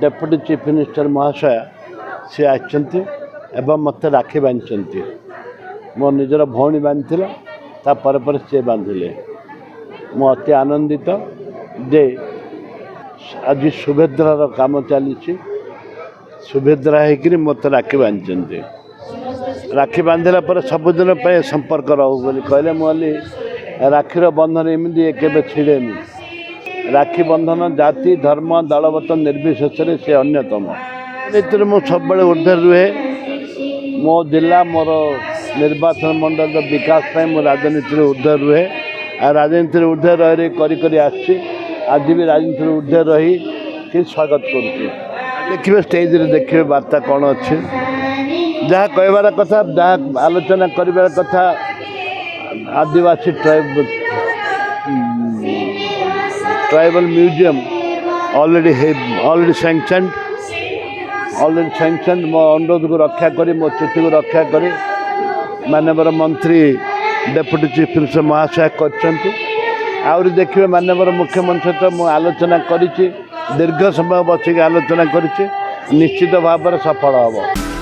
Deputy chief minister महाशय सी आछंती एवं मत राखी बांधि मो निजर भौणी बांधि पर सी बांधिले मु अति आनंदित जे आज सुभद्रार काम चली सुभद्रा होकर मत राखी बांधि राखी बांधिला पर सबुदिन संपर्क रहू बोली कहले मुझे राखीर बंधन एमती केवे छिड़ेनी राखी बंधन जाति धर्म दलबत निर्विशेष से अन्यतम नीति मु सब ऊर्धे रुहे मो जिला मोर निर्वाचन मंडल विकास मो राजनीति ऊर्धे रुहे आ राजनीति ऊर्धे रही करी आज भी राजनीति ऊर्धे रही कि स्वागत करुचे स्टेज रे देखिए वार्ता कौन अच्छी जहाँ कहबार कथा जहाँ आलोचना कर कथा आदिवासी ट्राइबल म्यूजियम ऑलरेडी सैंक्शन मो अनुरोध को रक्षा करी मो चिठी को रक्षा करी माननीय मंत्री डेप्यूटी चीफ मिनिस्टर महाशय कर देखिए माननीय मुख्यमंत्री तो मु आलोचना करी दीर्घ समय बसिक आलोचना करी निश्चित भाव सफल हम।